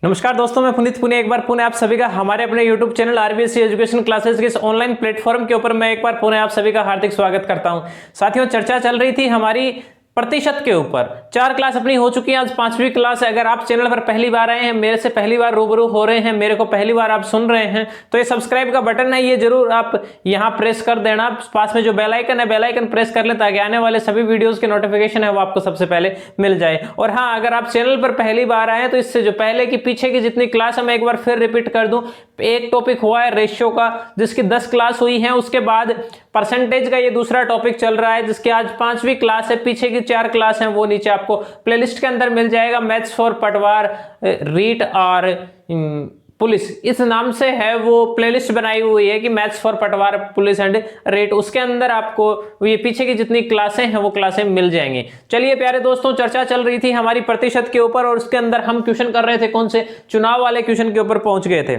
नमस्कार दोस्तों, मैं पुनीत पुणे एक बार पुणे आप सभी का हमारे अपने YouTube channel RBSC education classes के इस ऑनलाइन प्लेटफॉर्म के ऊपर मैं एक बार पुणे आप सभी का हार्दिक स्वागत करता हूं। साथियों, चर्चा चल रही थी हमारी प्रतिशत के ऊपर। 4 क्लास अपनी हो चुकी है, आज 5वीं क्लास है। अगर आप चैनल पर पहली बार आए हैं, मेरे से पहली बार रूबरू हो रहे हैं, मेरे को पहली बार आप सुन रहे हैं, तो ये सब्सक्राइब का बटन है, ये जरूर आप यहां प्रेस कर देना। पास में जो बेल आइकन है, बेल आइकन प्रेस कर ले ताकि आने वाले सभी वीडियोस के नोटिफिकेशन है वो आपको सबसे पहले मिल जाए। और हाँ, अगर आप चैनल पर पहली बार आए तो इससे जो पहले की पीछे की जितनी क्लास है मैं एक बार फिर रिपीट कर दूं। एक टॉपिक हुआ है रेशियो का, जिसकी 10 क्लास हुई है। उसके बाद परसेंटेज का ये दूसरा टॉपिक चल रहा है, जिसकी आज 5वीं क्लास है। पीछे की 4 क्लास है वो नीचे आपको प्लेलिस्ट के अंदर मिल जाएगा। मैथ्स फॉर पटवार, रीट और पुलिस, इस नाम से है वो प्लेलिस्ट बनाई हुई है कि मैथ्स फॉर पटवार, पुलिस एंड रेट। उसके अंदर आपको ये पीछे की जितनी क्लासें हैं वो क्लासें मिल जाएंगी। चलिए प्यारे दोस्तों, चर्चा चल रही थी हमारी प्रतिशत के ऊपर और उसके अंदर हम क्वेश्चन कर रहे थे कौन से, चुनाव वाले क्वेश्चन के ऊपर पहुंच गए थे।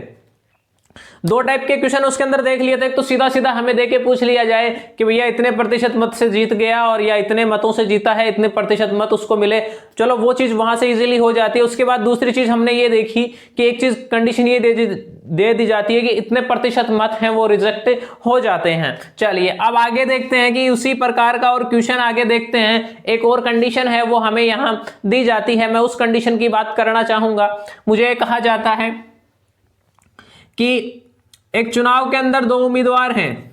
2 टाइप के क्वेश्चन उसके अंदर देख लिए थे। एक तो सीधा सीधा हमें देके पूछ लिया जाए कि भैया इतने प्रतिशत मत से जीत गया और या इतने मतों से जीता है, इतने प्रतिशत मत उसको मिले। चलो वो चीज वहां से इजीली हो जाती है। उसके बाद दूसरी चीज हमने ये देखी कि एक चीज कंडीशन ये दे दी जाती है कि इतने प्रतिशत मत हैं वो रिजेक्ट हो जाते हैं। चलिए अब आगे देखते हैं कि उसी प्रकार का और क्वेश्चन आगे देखते हैं। एक और कंडीशन है वो हमें यहां दी जाती है, मैं उस कंडीशन की बात करना चाहूंगा। मुझे कहा जाता है कि एक चुनाव के अंदर 2 उम्मीदवार हैं।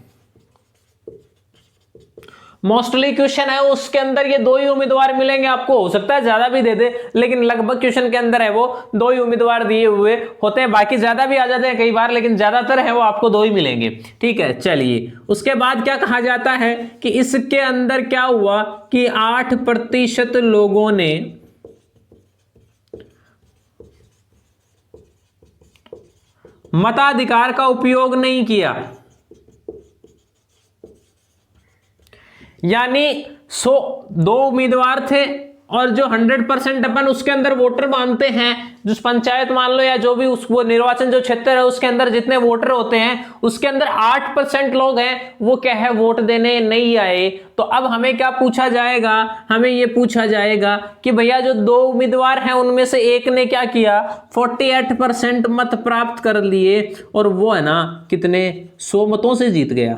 मोस्टली क्वेश्चन है उसके अंदर ये 2 ही उम्मीदवार मिलेंगे आपको, हो सकता है ज्यादा भी दे दे, लेकिन लगभग क्वेश्चन के अंदर है वो 2 ही उम्मीदवार दिए हुए होते हैं। बाकी ज्यादा भी आ जाते हैं कई बार, लेकिन ज्यादातर है वो आपको 2 ही मिलेंगे। ठीक है, चलिए उसके बाद क्या कहा जाता है कि इसके अंदर क्या हुआ कि 8% लोगों ने मताधिकार का उपयोग नहीं किया। यानी 2 उम्मीदवार थे और जो 100% अपन उसके अंदर वोटर मानते हैं, जो पंचायत मान लो या जो भी वो निर्वाचन जो क्षेत्र है उसके अंदर जितने वोटर होते हैं, उसके अंदर 8% लोग हैं वो क्या है, वोट देने नहीं आए। तो अब हमें क्या पूछा जाएगा, हमें ये पूछा जाएगा कि भैया जो 2 उम्मीदवार हैं उनमें से एक ने क्या किया, 48% मत प्राप्त कर लिए और वो है ना कितने, 100 मतों से जीत गया।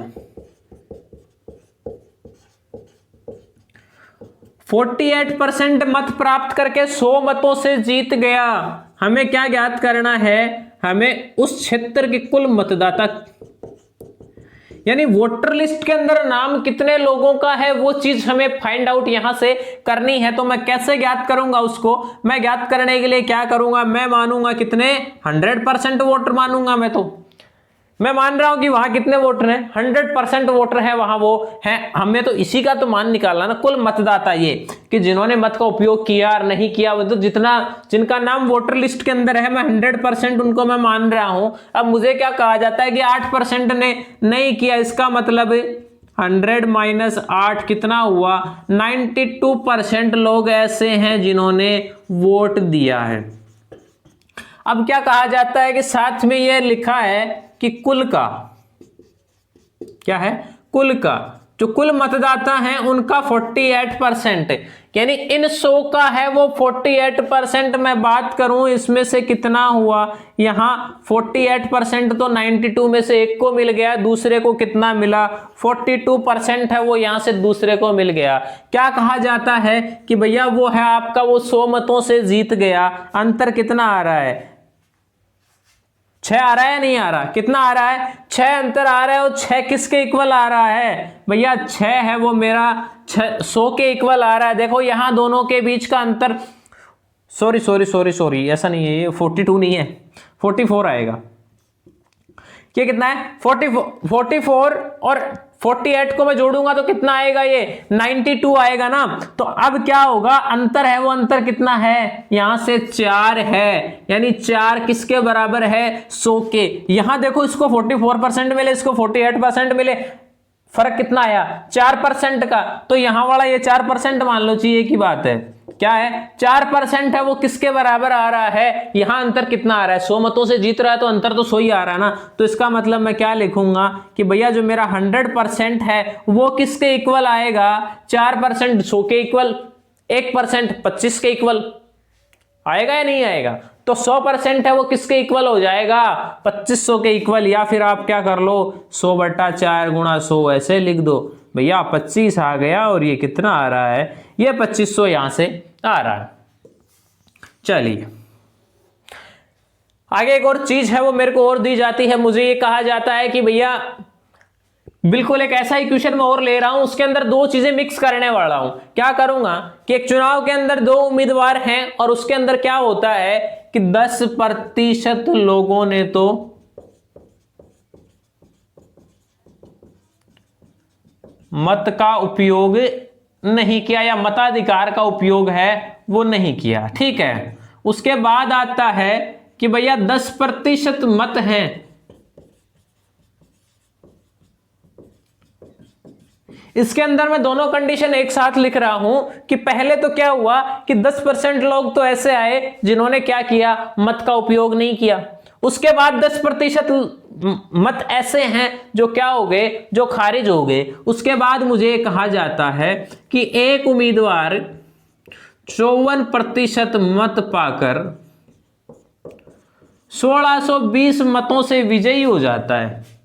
48% मत प्राप्त करके 100 मतों से जीत गया। हमें क्या ज्ञात करना है, हमें उस क्षेत्र के कुल मतदाता यानी वोटर लिस्ट के अंदर नाम कितने लोगों का है वो चीज हमें फाइंड आउट यहां से करनी है। तो मैं कैसे ज्ञात करूंगा उसको, मैं ज्ञात करने के लिए क्या करूंगा, मैं मानूंगा कितने, 100% वोटर मानूंगा। मैं मान रहा हूं कि वहां कितने वोटर हैं, 100% वोटर है वहां वो हैं। हमें तो इसी का तो मान निकालना ना, कुल मतदाता, ये कि जिन्होंने मत का उपयोग किया और नहीं किया, वो तो जिनका नाम वोटर लिस्ट के अंदर है, मैं 100% उनको मैं मान रहा हूं। अब मुझे क्या कहा जाता है कि 8% ने नहीं किया, इसका मतलब 100 - 8 कितना हुआ, 92% लोग ऐसे हैं जिन्होंने वोट दिया है। अब क्या कहा जाता है कि साथ में यह लिखा है कि कुल का क्या है, कुल का जो कुल मतदाता हैं उनका 48%, यानी इन 100 का है वो 48%। मैं बात करूं इसमें से कितना हुआ, यहां 48% तो 92 में से एक को मिल गया, दूसरे को कितना मिला, 42% है वो यहां से दूसरे को मिल गया। क्या कहा जाता है कि भैया वो है आपका वो 100 मतों से जीत गया। अंतर कितना आ रहा है, 6 आ रहा है, नहीं आ रहा, कितना आ रहा है, 6 अंतर आ रहा है। और 6 किसके इक्वल आ रहा है भैया, 6 है वो मेरा 100 के इक्वल आ रहा है। देखो यहां दोनों के बीच का अंतर, सॉरी ऐसा नहीं है, ये 42 नहीं है, 44 आएगा। ये कितना है, 44 और 48 को मैं जोड़ूंगा तो कितना आएगा, ये 92 आएगा ना। तो अब क्या होगा, अंतर है वो अंतर कितना है, यहां से 4 है, यानी 4 किसके बराबर है, 100 के। यहां देखो इसको 44% मिले, इसको 48% मिले, फर्क कितना आया, 4% का। तो यहां वाला ये 4% मान लो चाहिए की बात है, क्या है 4% है, वो किसके बराबर आ रहा है, यहां अंतर कितना आ रहा है, 100 मतों से जीत रहा है तो अंतर तो 100 ही आ रहा है ना। तो इसका मतलब मैं क्या लिखूंगा कि भैया जो मेरा 100% है वो किसके इक्वल आएगा, 4% 100 के इक्वल, 1% 25 के इक्वल आएगा या नहीं आएगा। तो 100% है वो किसके इक्वल हो जाएगा, 2500 के इक्वल। या फिर आप क्या कर लो 100/4 गुणा 100 ऐसे लिख दो भैया, 25 आ गया और ये कितना आ रहा है, ये 2500 यहां से आ रहा है। चलिए आगे एक और चीज है वो मेरे को और दी जाती है, मुझे ये कहा जाता है कि भैया बिल्कुल एक ऐसा ही क्वेश्चन मैं और ले रहा हूं, उसके अंदर दो चीजें मिक्स करने वाला हूं। क्या करूंगा कि एक चुनाव के अंदर दो उम्मीदवार हैं और उसके अंदर क्या होता है कि 10% लोगों ने तो मत का उपयोग नहीं किया या मताधिकार का उपयोग है वो नहीं किया, ठीक है। उसके बाद आता है कि भैया 10% मत हैं, इसके अंदर मैं दोनों कंडीशन एक साथ लिख रहा हूं कि पहले तो क्या हुआ कि 10% लोग तो ऐसे आए जिन्होंने क्या किया, मत का उपयोग नहीं किया। उसके बाद 10% मत ऐसे हैं जो क्या हो गए, जो खारिज हो गए। उसके बाद मुझे कहा जाता है कि एक उम्मीदवार 54% मत पाकर 1620 मतों से विजयी हो जाता है।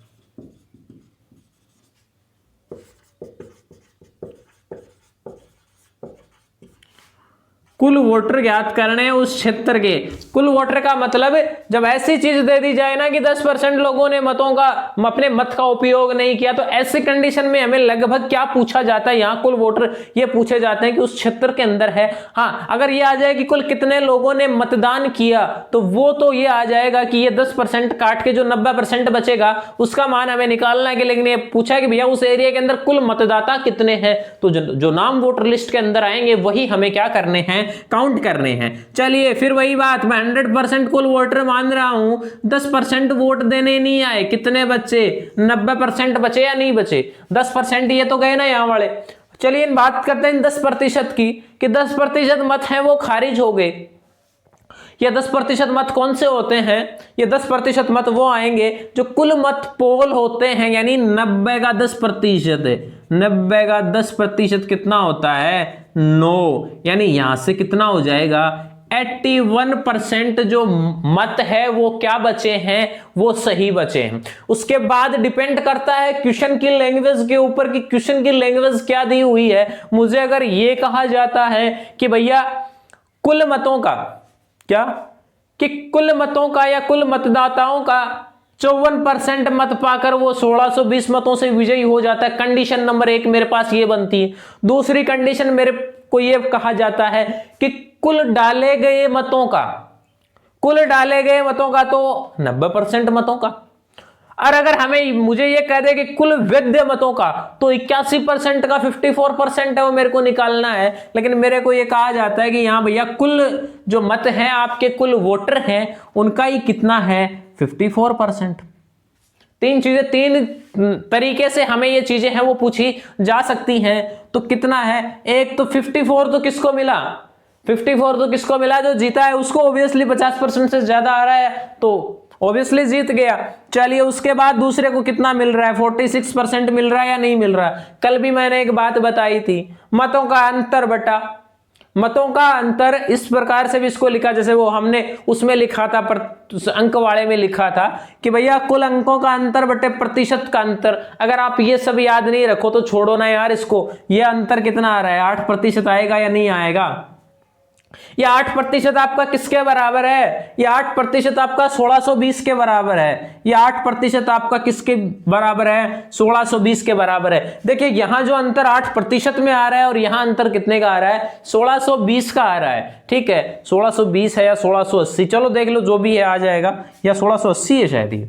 कुल वोटर ज्ञात करने उस क्षेत्र के। कुल वोटर का मतलब जब ऐसी चीज दे दी जाए ना कि 10% लोगों ने मतों का अपने मत का उपयोग नहीं किया, तो ऐसी कंडीशन में हमें लगभग क्या पूछा जाता है, यहां कुल वोटर ये पूछे जाते हैं कि उस क्षेत्र के अंदर है। हाँ, अगर ये आ जाए कि कुल कितने लोगों ने मतदान किया तो वो तो ये आ जाएगा कि ये 10% काट के जो 90% बचेगा उसका मान हमें निकालना है। लेकिन ये पूछा है कि भैया उस एरिया के अंदर कुल मतदाता कितने हैं, तो जो नाम वोटर लिस्ट के अंदर आएंगे वही हमें क्या करने हैं, काउंट करने हैं। चलिए फिर वही बात, मैं 100% कुल वोटर मान रहा हूं, 10% वोट देने नहीं आए, कितने बच्चे, 90% बचे या नहीं बचे, 10% ये तो गए ना यहां वाले। चलिए बात करते हैं 10% की कि 10% मत हैं वो खारिज हो गए। ये 10% मत कौन से होते हैं, ये 10% मत वो आएंगे जो कुल मत पोल होते हैं, यानी 90 का 10% है। 90 का 10% कितना होता है, 9, यानी यहां से कितना हो जाएगा 81% जो मत है वो क्या बचे हैं, वो सही बचे हैं। उसके बाद डिपेंड करता है क्वेश्चन की लैंग्वेज के ऊपर कि क्वेश्चन की लैंग्वेज क्या दी हुई है। मुझे अगर ये कहा जाता है कि भैया कुल मतों का क्या, कि कुल मतों का या कुल मतदाताओं का 54% मत पाकर वो 1620 मतों से विजयी हो जाता है, कंडीशन नंबर 1 मेरे पास ये बनती है। दूसरी कंडीशन मेरे को ये कहा जाता है कि कुल डाले गए मतों का, कुल डाले गए मतों का तो 90% मतों का। और अगर हमें मुझे ये कह दे कि कुल वैध मतों का तो 81% का 54% है वो मेरे को निकालना है। लेकिन मेरे को ये कहा जाता है कि यहां भैया कुल जो मत हैं आपके, कुल वोटर हैं उनका ही कितना है, 54%। तीन चीजें, तीन तरीके से हमें ये चीजें हैं वो पूछी जा सकती हैं। तो कितना है, एक तो 54 तो किसको मिला, 54 तो किसको मिला, जो जीता है उसको। ऑब्वियसली 50% से ज्यादा आ रहा है तो ऑब्वियसली जीत गया। चलिए उसके बाद दूसरे को कितना मिल रहा है, 46% मिल रहा है या नहीं मिल रहा है। कल भी मैंने एक बात बताई थी, मतों का अंतर बटा, मतों का अंतर इस प्रकार से भी इसको लिखा, जैसे वो हमने उसमें लिखा था, पर अंक वाले में लिखा था कि भैया कुल अंकों का अंतर बटे प्रतिशत का अंतर। अगर आप ये सब याद नहीं रखो तो छोड़ो ना यार इसको। ये अंतर कितना आ रहा है, 8% आएगा या नहीं आएगा। ये 8% आपका किसके बराबर है, ये 8% आपका 1620 के बराबर है। ये 8% आपका किसके बराबर है, 1620 के बराबर है। देखिए यहां जो अंतर 8% में आ रहा है और यहां अंतर कितने का आ रहा है, 1620 का आ रहा है। ठीक है, 1620 है या 1680, चलो देख लो जो भी है आ जाएगा, या 1680 है शायद ये।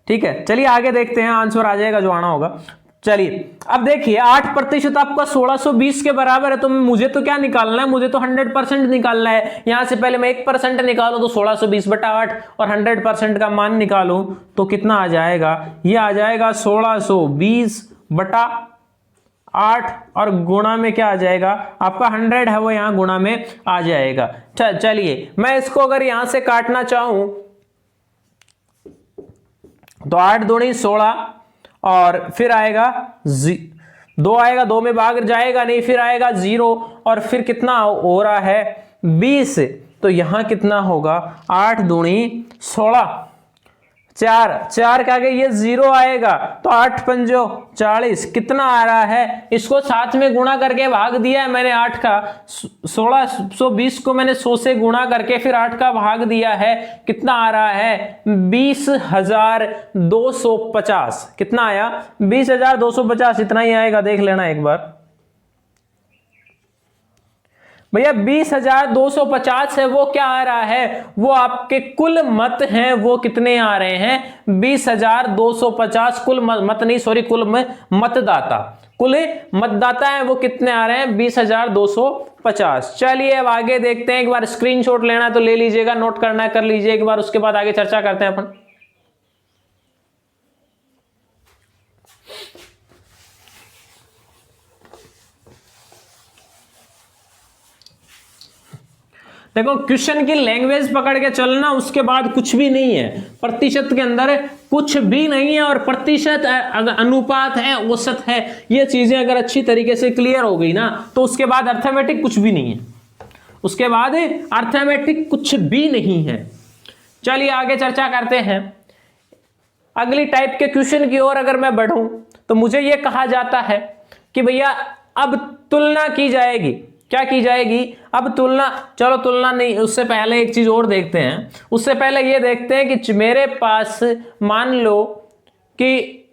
ठीक है, चलिए आगे देखते हैं, आंसर आ जाएगा जो आना होगा। चलिए अब देखिए 8% आपका 1620 के बराबर है, तो मुझे तो क्या निकालना है, मुझे तो 100% निकालना है। यहां से पहले मैं 1% निकालूं तो 1620/8 और 100% का मान निकालूं तो कितना आ जाएगा, ये आ जाएगा 1620/8। 8 और गुणा में क्या आ जाएगा आपका 100 है वो यहाँ गुणा में आ जाएगा। चलिए मैं इसको अगर यहां से काटना चाहूं तो 8 दूनी 16 और फिर आएगा 2 आएगा, 2 में भाग जाएगा नहीं, फिर आएगा 0 और फिर कितना हो रहा है 20। तो यहां कितना होगा 8 दूनी 16, 4 के आगे ये 0 आएगा तो 8 पंजो 40, कितना आ रहा है, इसको साथ में गुणा करके भाग दिया है मैंने 8 का 1620 को मैंने 100 से गुणा करके फिर 8 का भाग दिया है, कितना आ रहा है 20,250। कितना आया 20,250, इतना ही आएगा, देख लेना एक बार भैया। 20,250 है वो क्या आ रहा है, वो आपके कुल मत हैं वो कितने आ रहे हैं 20,250। कुल मत नहीं सॉरी कुल मतदाता, कुल मतदाता है वो कितने आ रहे हैं 20,250। चलिए अब आगे देखते हैं, एक बार स्क्रीनशॉट लेना तो ले लीजिएगा, नोट करना है कर लीजिए एक बार, उसके बाद आगे चर्चा करते हैं अपन। देखो क्वेश्चन की लैंग्वेज पकड़ के चलना, उसके बाद कुछ भी नहीं है, प्रतिशत के अंदर कुछ भी नहीं है, और प्रतिशत अनुपात है, औसत है, ये चीजें अगर अच्छी तरीके से क्लियर हो गई ना तो उसके बाद अर्थमेटिक कुछ भी नहीं है, उसके बाद अर्थमेटिक कुछ भी नहीं है। चलिए आगे चर्चा करते हैं। अगली टाइप के क्वेश्चन की ओर अगर मैं बढ़ूं तो मुझे यह कहा जाता है कि भैया अब तुलना की जाएगी। क्या की जाएगी अब तुलना, चलो तुलना नहीं, उससे पहले एक चीज और देखते हैं। उससे पहले ये देखते हैं कि मेरे पास मान लो कि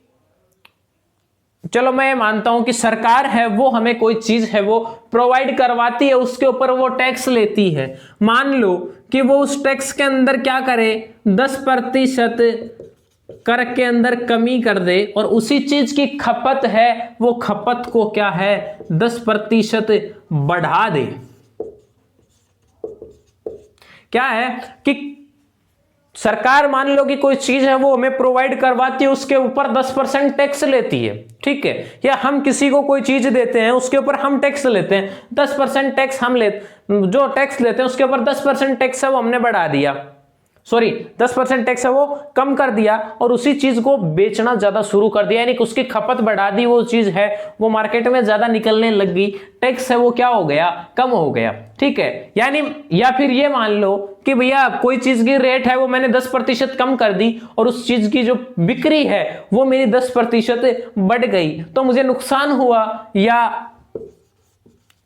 चलो मैं मानता हूं कि सरकार है वो हमें कोई चीज है वो प्रोवाइड करवाती है, उसके ऊपर वो टैक्स लेती है। मान लो कि वो उस टैक्स के अंदर क्या करे 10% कर के अंदर कमी कर दे, और उसी चीज की खपत है वो खपत को क्या है 10% बढ़ा दे। क्या है कि सरकार मान लो कि कोई चीज है वो हमें प्रोवाइड करवाती है, उसके ऊपर 10% टैक्स लेती है, ठीक है, या हम किसी को कोई चीज देते हैं उसके ऊपर हम टैक्स लेते हैं, 10% टैक्स हम जो टैक्स लेते हैं उसके ऊपर 10% टैक्स है वो हमने बढ़ा दिया, सॉरी 10% टैक्स है वो कम कर दिया, और उसी चीज को बेचना ज्यादा शुरू कर दिया, यानी कि उसकी खपत बढ़ा दी, वो चीज है वो मार्केट में ज्यादा निकलने लग गई, टैक्स है वो क्या हो गया कम हो गया, ठीक है। यानी या फिर ये मान लो कि भैया कोई चीज की रेट है वो मैंने 10% कम कर दी और उस चीज की जो बिक्री है वो मेरी 10% बढ़ गई, तो मुझे नुकसान हुआ या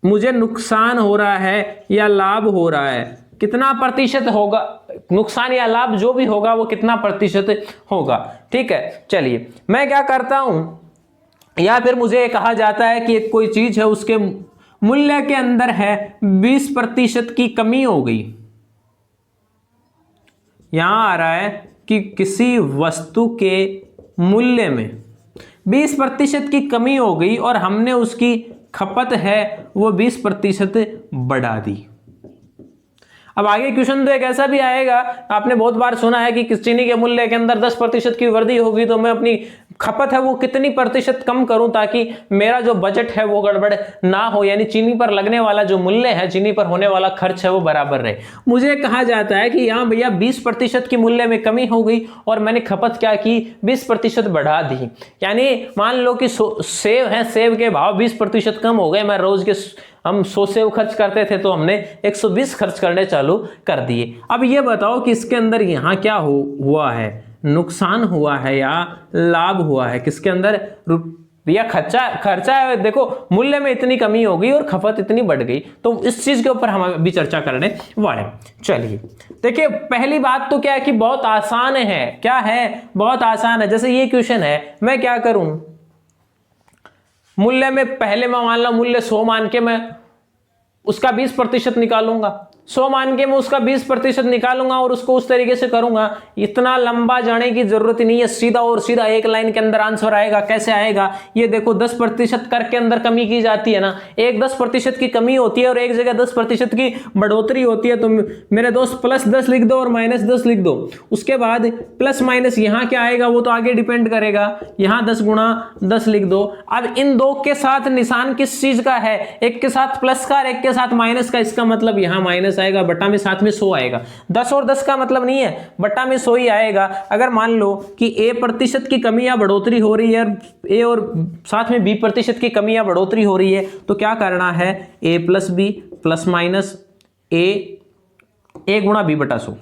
मुझे नुकसान हो रहा है या लाभ हो रहा है, कितना प्रतिशत होगा, नुकसान या लाभ जो भी होगा वो कितना प्रतिशत होगा, ठीक है। चलिए मैं क्या करता हूं, या फिर मुझे कहा जाता है कि कोई चीज है उसके मूल्य के अंदर है 20% की कमी हो गई। यहां आ रहा है कि किसी वस्तु के मूल्य में 20% की कमी हो गई और हमने उसकी खपत है वो 20% बढ़ा दी। अब आगे क्वेश्चन तो एक ऐसा भी आएगा, आपने बहुत बार सुना है कि चीनी के मूल्य के अंदर 10% की वृद्धि होगी तो मैं अपनी खपत है वो कितनी प्रतिशत कम करूं ताकि मेरा जो बजट है वो गड़बड़ ना हो, यानी चीनी पर लगने वाला जो मूल्य है, चीनी पर होने वाला खर्च है वो बराबर रहे। मुझे कहा जाता है कि यहाँ भैया 20% की मूल्य में कमी हो गई और मैंने खपत क्या की 20% बढ़ा दी। यानी मान लो कि सेब है, सेब के भाव 20% कम हो गए, मैं रोज के हम 100 सेब खर्च करते थे तो हमने 120 खर्च करने चालू कर दिए। अब ये बताओ कि इसके अंदर यहाँ क्या हुआ है, नुकसान हुआ है या लाभ हुआ है, किसके अंदर रुपया खर्चा है। देखो मूल्य में इतनी कमी हो गई और खपत इतनी बढ़ गई, तो इस चीज के ऊपर हम अभी चर्चा करने वाले। चलिए देखिए पहली बात तो क्या है कि बहुत आसान है, क्या है बहुत आसान है। जैसे ये क्वेश्चन है, मैं क्या करूं मूल्य में, पहले मैं मान लो मूल्य 100 मान के मैं उसका 20% निकालूंगा, 100 मान के मैं उसका 20% निकालूंगा और उसको उस तरीके से करूंगा। इतना लंबा जाने की जरूरत नहीं है, सीधा और सीधा एक लाइन के अंदर आंसर आएगा। कैसे आएगा? ये देखो 10% कर के अंदर कमी की जाती है ना, एक 10% की कमी होती है और एक जगह 10% की बढ़ोतरी होती है। तो मेरे दोस्त +10 लिख दो और -10 लिख दो। उसके बाद प्लस माइनस यहाँ क्या आएगा वो तो आगे डिपेंड करेगा। यहाँ 10 गुणा 10 लिख दो। अब इन दो के साथ निशान किस चीज का है? एक के साथ प्लस का और एक के साथ माइनस का। इसका मतलब यहाँ माइनस आएगा, बट्टा में साथ में 100 आएगा। 10 और 10 का मतलब नहीं है, बट्टा में 100 ही आएगा। अगर मान लो कि A% की कमी या बढ़ोतरी हो रही है, A और साथ में B% की कमी या बढ़ोतरी हो रही है, तो क्या करना है? A + B plus minus A गुणा B बटा 100।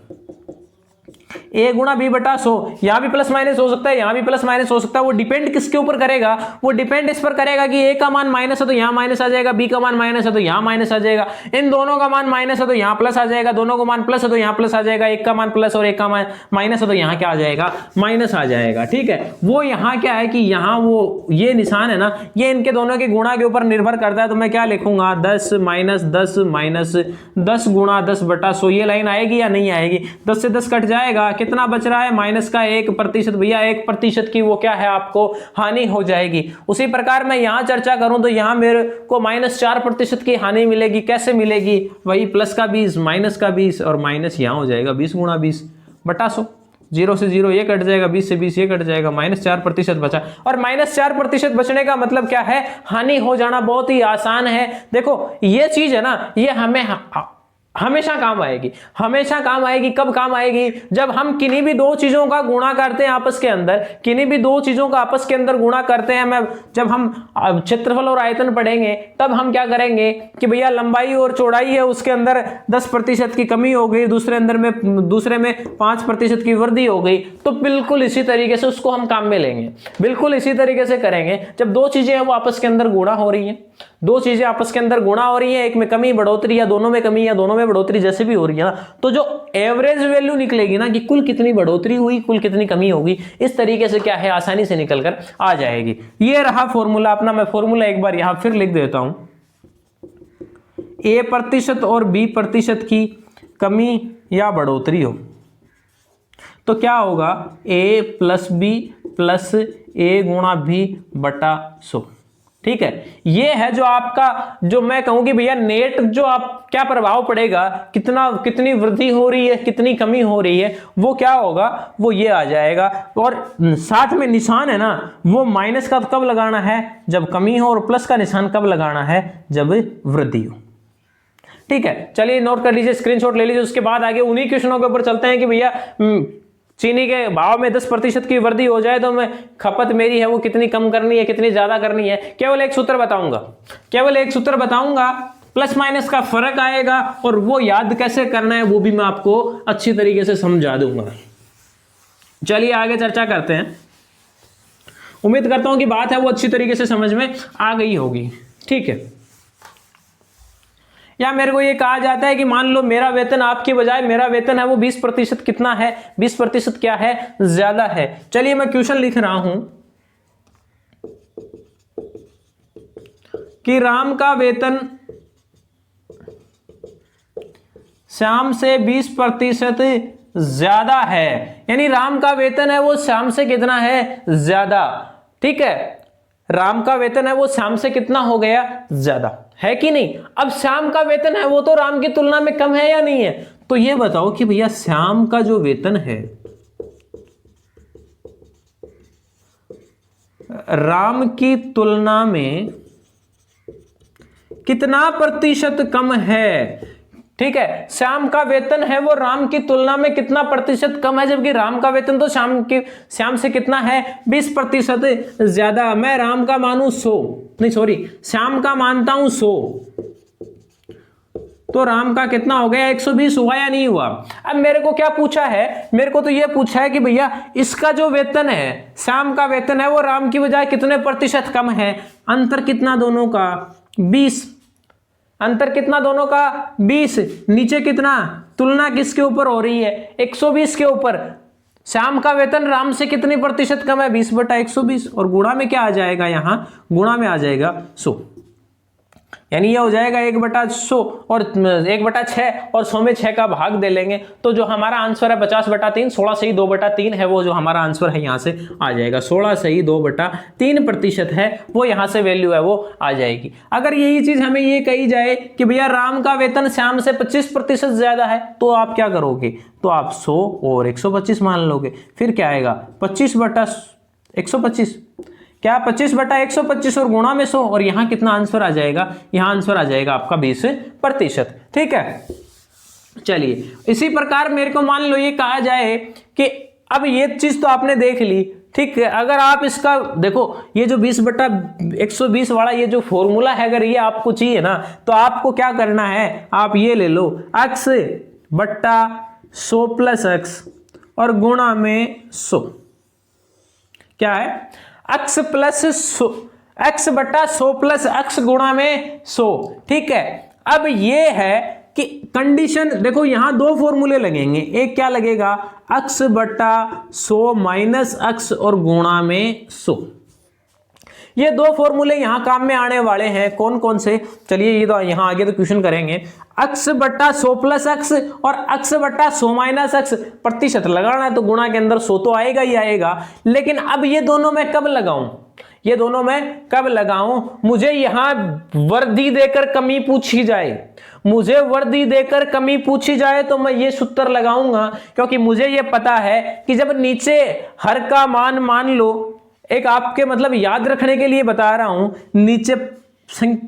A गुणा B बटा 100। यहां भी प्लस माइनस हो सकता है, यहां भी प्लस माइनस हो सकता है। वो डिपेंड किसके ऊपर करेगा? वो डिपेंड इस पर करेगा कि A का मान माइनस है तो यहां माइनस आ जाएगा, B का मान माइनस है तो यहां माइनस आ जाएगा, इन दोनों का मान माइनस है तो यहां प्लस आ जाएगा, दोनों का मान प्लस है तो यहां प्लस आ जाएगा, एक का मान प्लस और एक का मान माइनस है तो यहां क्या आ जाएगा? माइनस आ जाएगा। ठीक है, वो यहां क्या है कि यहां वो ये निशान है ना, ये इनके दोनों के गुणा के ऊपर निर्भर करता है। तो मैं क्या लिखूंगा? 10 - 10 - 10 गुणा 10 बटा 100। ये लाइन आएगी या नहीं आएगी? 10 से 10 कट जाएगा, कितना बच रहा है? माइनस का 1%। भैया 1% की वो क्या है? आपको हानि हो जाएगी। उसी प्रकार मैं यहां चर्चा करूं तो यहां मेरे को -4% की हानि मिलेगी। कैसे मिलेगी? वही प्लस का 20 माइनस का 20 और माइनस यहां हो जाएगा 20 गुणा 20 बटा 100। 0 से 0 ये कट जाएगा, 20 से 20 ये कट जाएगा, -4% बचा। और -4% बचने का मतलब क्या है? हानि हो जाना बहुत ही आसान है। देखो ये चीज है ना, ये हमें हमेशा काम आएगी। हमेशा काम आएगी। कब काम आएगी? जब हम किन्हीं भी दो चीजों का गुणा करते हैं आपस के अंदर, किन्हीं भी दो चीजों का आपस के अंदर गुणा करते हैं। जब हम क्षेत्रफल और आयतन पढ़ेंगे तब हम क्या करेंगे कि भैया लंबाई और चौड़ाई है, उसके अंदर 10% की कमी हो गई, दूसरे में 5% की वृद्धि हो गई। तो बिल्कुल इसी तरीके से उसको हम काम में लेंगे, बिल्कुल इसी तरीके से करेंगे। जब दो चीजें हैं वो आपस के अंदर गुणा हो रही हैं, दो चीजें आपस के अंदर गुणा हो रही हैं, एक में कमी बढ़ोतरी या दोनों में कमी या दोनों में बढ़ोतरी जैसे भी हो रही है ना, तो जो एवरेज वैल्यू निकलेगी ना कि कुल कितनी बढ़ोतरी हुई, कुल कितनी कमी होगी, इस तरीके से क्या है आसानी से निकल कर आ जाएगी। ये रहा फॉर्मूला अपना। मैं फॉर्मूला एक बार यहां फिर लिख देता हूं। A% और B% की कमी या बढ़ोतरी हो तो क्या होगा? A + B + A गुणा B बटा 100। ठीक है, ये है जो आपका, जो मैं कहूं कि भैया नेट जो आप क्या प्रभाव पड़ेगा, कितनी वृद्धि हो रही है, कितनी कमी हो रही है, वो क्या होगा? वो ये आ जाएगा। और साथ में निशान है ना, वो माइनस का कब लगाना है? जब कमी हो, और प्लस का निशान कब लगाना है? जब वृद्धि हो। ठीक है, चलिए नोट कर लीजिए, स्क्रीनशॉट ले लीजिए। उसके बाद आगे उन्हीं क्वेश्चनों के ऊपर चलते हैं कि भैया चीनी के भाव में 10% की वृद्धि हो जाए तो मैं खपत मेरी है वो कितनी कम करनी है, कितनी ज्यादा करनी है। केवल एक सूत्र बताऊंगा, केवल एक सूत्र बताऊंगा, प्लस माइनस का फर्क आएगा और वो याद कैसे करना है वो भी मैं आपको अच्छी तरीके से समझा दूंगा। चलिए आगे चर्चा करते हैं। उम्मीद करता हूं कि बात है वो अच्छी तरीके से समझ में आ गई होगी। ठीक है, या मेरे को ये कहा जाता है कि मान लो मेरा वेतन आपकी बजाय मेरा वेतन है वो 20% कितना है? 20% क्या है? ज्यादा है। चलिए मैं क्वेश्चन लिख रहा हूं कि राम का वेतन श्याम से 20% ज्यादा है। यानी राम का वेतन है वो श्याम से कितना है? ज्यादा। ठीक है, राम का वेतन है वो श्याम से कितना हो गया? ज्यादा, है कि नहीं? अब श्याम का वेतन है वो तो राम की तुलना में कम है या नहीं है? तो ये बताओ कि भैया श्याम का जो वेतन है राम की तुलना में कितना प्रतिशत कम है? ठीक है, श्याम का वेतन है वो राम की तुलना में कितना प्रतिशत कम है, जबकि राम का वेतन तो श्याम से कितना है? 20% ज्यादा। मैं राम का मानू 100, नहीं सॉरी, श्याम का मानता हूं 100, तो राम का कितना हो गया? 120 हुआ या नहीं हुआ? अब मेरे को क्या पूछा है? मेरे को तो ये पूछा है कि भैया इसका जो वेतन है, श्याम का वेतन है वो राम की बजाय कितने प्रतिशत कम है? अंतर कितना दोनों का? 20। अंतर कितना दोनों का? 20। नीचे कितना? तुलना किसके ऊपर हो रही है? 120 के ऊपर। श्याम का वेतन राम से कितनी प्रतिशत कम है? 20 बटा 120। और गुणा में क्या आ जाएगा? यहां गुणा में आ जाएगा 100। यानी ये हो जाएगा 1/100 और 1/6 और 100 में 6 का भाग दे लेंगे तो जो हमारा आंसर है 50/3, 16 से ही 2/3 है, वो जो हमारा आंसर है यहाँ से आ जाएगा। 16 से ही 2/3% है, वो यहाँ से वैल्यू है वो आ जाएगी। अगर यही चीज हमें ये कही जाए कि भैया राम का वेतन श्याम से 25% ज्यादा है, तो आप क्या करोगे? तो आप 100 और 125 मान लोगे। फिर क्या आएगा? 25/125, क्या 25/125 और गुणा में 100, और यहां कितना आंसर आ जाएगा? यहां आंसर आ जाएगा आपका 20%। ठीक है, चलिए इसी प्रकार मेरे को मान लो ये कहा जाए कि अब ये चीज तो आपने देख ली, ठीक है। अगर आप इसका देखो, ये जो 20/120 वाला ये जो फॉर्मूला है, अगर ये आपको चाहिए ना, तो आपको क्या करना है? आप ये ले लो x/100 + x और गुणा में 100। क्या है? x/100 + x गुणा में 100। ठीक है, अब ये है कि कंडीशन देखो, यहां दो फॉर्मूले लगेंगे। एक क्या लगेगा? x/100 - x और गुणा में 100। ये दो फॉर्मूले यहां काम में आने वाले हैं। कौन कौन से? चलिए ये तो यहां आगे तो क्वेश्चन करेंगे। x/100 + x और x/100 - x प्रतिशत लगाना है तो गुणा के अंदर 100 तो आएगा ही आएगा। लेकिन अब ये दोनों मैं कब लगाऊं? ये दोनों मैं कब लगाऊं? मुझे यहां वर्दी देकर कमी पूछी जाए, मुझे वर्दी देकर कमी पूछी जाए तो मैं ये सूत्र लगाऊंगा, क्योंकि मुझे ये पता है कि जब नीचे हर का मान लो, एक आपके मतलब याद रखने के लिए बता रहा हूं, नीचे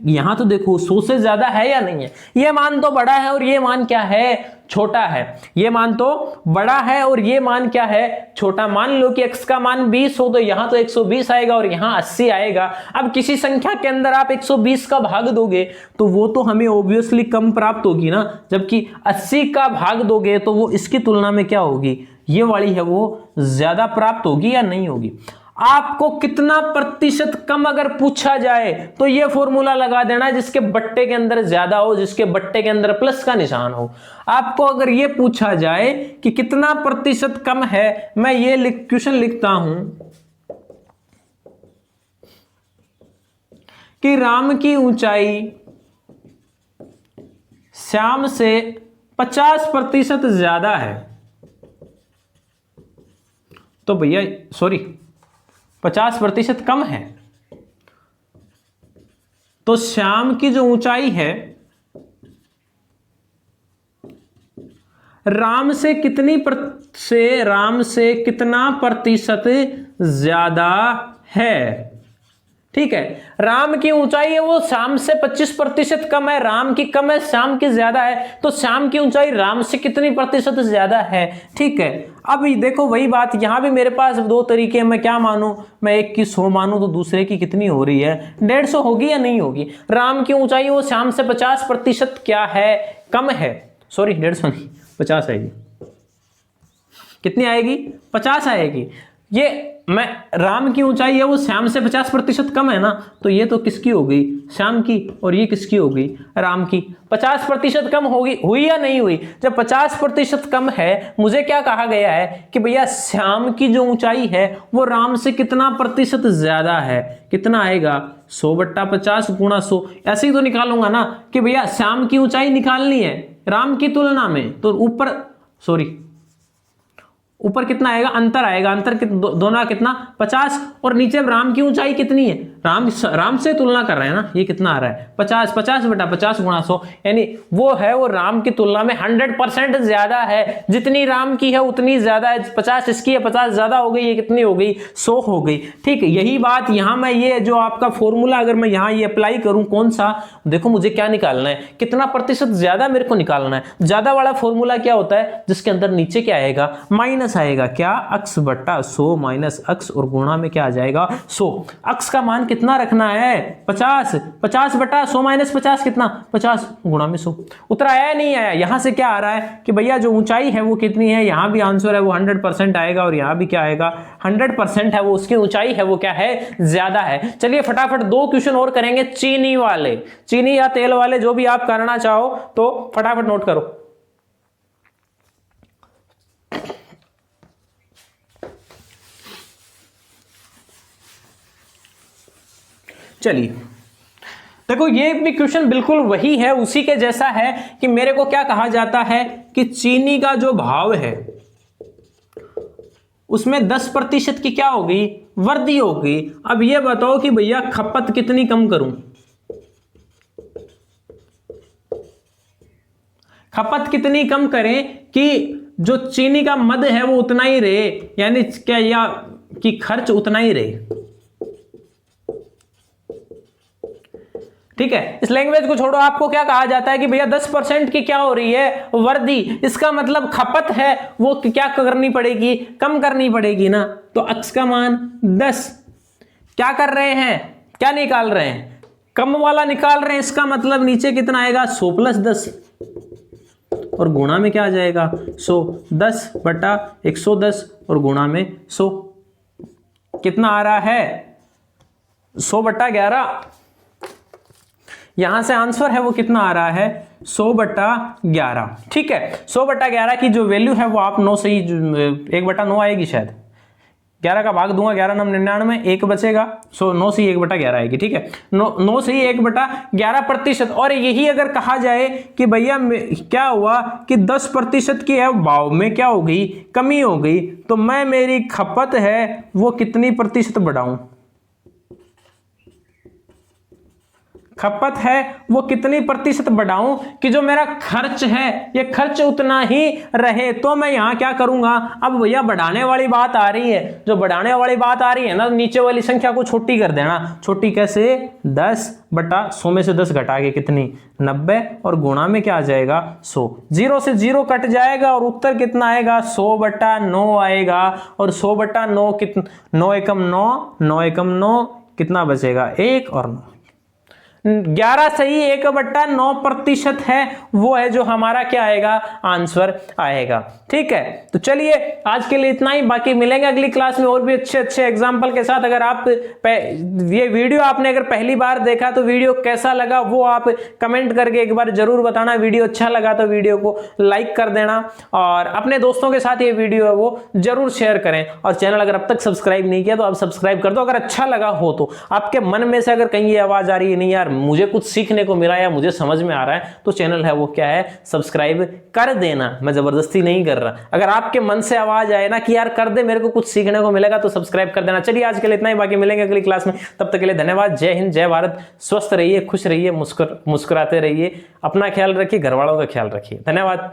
यहां तो देखो 100 से ज्यादा है या नहीं है? ये मान तो बड़ा है और ये मान क्या है? छोटा है। ये मान तो बड़ा है और ये मान क्या है? छोटा। मान लो कि x का मान 20 हो तो यहां तो 120 आएगा और यहां 80 आएगा। अब किसी संख्या के अंदर आप 120 का भाग दोगे तो वो तो हमें ऑब्वियसली कम प्राप्त होगी ना, जबकि 80 का भाग दोगे तो वो इसकी तुलना में क्या होगी? ये वाली है वो ज्यादा प्राप्त होगी या नहीं होगी? आपको कितना प्रतिशत कम अगर पूछा जाए तो ये फॉर्मूला लगा देना जिसके बट्टे के अंदर ज्यादा हो, जिसके बट्टे के अंदर प्लस का निशान हो। आपको अगर ये पूछा जाए कि कितना प्रतिशत कम है, मैं ये क्वेश्चन लिखता हूं कि राम की ऊंचाई श्याम से 50% ज्यादा है, तो भैया सॉरी 50% कम है, तो श्याम की जो ऊंचाई है राम से कितना प्रतिशत ज्यादा है? ठीक है, राम की ऊंचाई है वो श्याम से 25% कम है, राम की कम है श्याम की ज्यादा है, तो श्याम की ऊंचाई राम से कितनी प्रतिशत ज्यादा है? ठीक है, अब देखो वही बात, यहां भी मेरे पास दो तरीके हैं। मैं क्या मानूं? मैं एक की 100 मानूं तो दूसरे की कितनी हो रही है? 150 होगी या नहीं होगी? राम की ऊंचाई वो श्याम से 50% क्या है? कम है। सॉरी 150 नहीं, 50 आएगी। कितनी आएगी? 50 आएगी। ये मैं राम की ऊंचाई है वो श्याम से 50% कम है ना, तो ये तो किसकी हो गई? श्याम की, और ये किसकी हो गई? राम की। 50% कम होगी, हुई या नहीं हुई? जब 50% कम है, मुझे क्या कहा गया है कि भैया श्याम की जो ऊंचाई है वो राम से कितना प्रतिशत ज्यादा है? कितना आएगा? 100/50 गुणा 100। ऐसे ही तो निकालूंगा ना कि भैया श्याम की ऊंचाई निकालनी है राम की तुलना में, तो ऊपर कितना आएगा? अंतर आएगा। अंतर दोनों कितना? 50। और नीचे राम की ऊंचाई कितनी है? राम से तुलना कर रहे हैं ना, ये कितना आ रहा है? 50। 50/50 गुणा 100, यानी वो है वो राम की तुलना में 100% ज्यादा है। जितनी राम की है उतनी ज्यादा है। 50 इसकी है, 50 ज्यादा हो गई, ये कितनी हो गई? 100 हो गई। ठीक है, यही बात यहां मैं ये जो आपका फॉर्मूला अगर मैं यहां ये अप्लाई करूं, कौन सा? देखो मुझे क्या निकालना है? कितना प्रतिशत ज्यादा मेरे को निकालना है। ज्यादा वाला फॉर्मूला क्या होता है? जिसके अंदर नीचे क्या आएगा? माइनस आएगा। क्या? x/100 - x और गुणा में क्या आ जाएगा? 100। x का मान कितना रखना है? 50। 50/100 - 50 कितना? 50 गुणा में 100। उत्तर आया नहीं आया? यहां से क्या आ रहा है कि भैया जो ऊंचाई है वो कितनी है? यहां भी आंसर है वो 100% आएगा और यहां भी क्या आएगा? 100% है वो, उसकी ऊंचाई है वो क्या है? ज्यादा है। चलिए फटाफट 2 क्वेश्चन और करेंगे, चीनी वाले, चीनी या तेल वाले, जो भी आप करना चाहो तो फटाफट नोट करो। चलिए देखो ये भी क्वेश्चन बिल्कुल वही है, उसी के जैसा है कि मेरे को क्या कहा जाता है कि चीनी का जो भाव है उसमें 10% की क्या होगी, वृद्धि होगी। अब ये बताओ कि भैया खपत कितनी कम करूं, खपत कितनी कम करें कि जो चीनी का मद है वो उतना ही रहे, यानी क्या, या कि खर्च उतना ही रहे। ठीक है, इस लैंग्वेज को छोड़ो, आपको क्या कहा जाता है कि भैया 10% की क्या हो रही है, वृद्धि। इसका मतलब खपत है वो क्या करनी पड़ेगी, कम करनी पड़ेगी ना। तो अक्स का मान 10, क्या कर रहे हैं, क्या निकाल रहे हैं, कम वाला निकाल रहे हैं। इसका मतलब नीचे कितना आएगा, 100 + 10, और गुणा में क्या आ जाएगा 100, 10 बटा 110 और गुणा में 100, कितना आ रहा है 100 बटा 11। यहां से आंसर है वो कितना आ रहा है 100 बटा 11। ठीक है, 100 बटा 11 की जो वैल्यू है वो आप 9 से ही 1 बटा 9 आएगी शायद, 11 का भाग दूंगा, 11 9 99, 1 बचेगा, 9 से ही 1 बटा 11 आएगी। ठीक है, 9 से ही 1 बटा 11%। और यही अगर कहा जाए कि भैया क्या हुआ कि 10% की है भाव में क्या हो गई, कमी हो गई, तो मैं मेरी खपत है वो कितनी प्रतिशत बढ़ाऊं, खपत है वो कितनी प्रतिशत बढ़ाऊं कि जो मेरा खर्च है ये खर्च उतना ही रहे। तो मैं यहां क्या करूंगा, अब भैया बढ़ाने वाली बात आ रही है, जो बढ़ाने वाली बात आ रही है ना, नीचे वाली संख्या को छोटी कर देना। छोटी कैसे, 10 बटा 100 में से 10 घटा के कितनी 90, और गुणा में क्या आ जाएगा 100, 0 से 0 कट जाएगा और उत्तर कितना आएगा 100 बटा 9 आएगा। और 100 बटा 9 कितना, 9 एकम 9, 9 एकम 9, कितना बचेगा 1 और 9, 11 सही 1 बटा 9% है, वो है जो हमारा क्या आएगा, आंसर आएगा। ठीक है, तो चलिए आज के लिए इतना ही, बाकी मिलेंगे अगली क्लास में और भी अच्छे अच्छे एग्जाम्पल के साथ। अगर आप ये वीडियो आपने अगर पहली बार देखा तो वीडियो कैसा लगा वो आप कमेंट करके एक बार जरूर बताना। वीडियो अच्छा लगा तो वीडियो को लाइक कर देना और अपने दोस्तों के साथ ये वीडियो है वो जरूर शेयर करें। और चैनल अगर अब तक सब्सक्राइब नहीं किया तो आप सब्सक्राइब कर दो। अगर अच्छा लगा हो तो आपके मन में से अगर कहीं ये आवाज आ रही है, नहीं यार मुझे कुछ सीखने को मिला या मुझे समझ में आ रहा है, तो चैनल है वो क्या है, सब्सक्राइब कर देना। मैं जबरदस्ती नहीं कर रहा, अगर आपके मन से आवाज आए ना कि यार कर दे, मेरे को कुछ सीखने को मिलेगा, तो सब्सक्राइब कर देना। चलिए आज के लिए इतना ही, बाकी मिलेंगे अगली क्लास में, तब तक के लिए धन्यवाद। जय हिंद, जय भारत। स्वस्थ रहिए, खुश रहिए, मुस्कुराते रहिए, अपना ख्याल रखिए, घर वालों का ख्याल रखिए। धन्यवाद।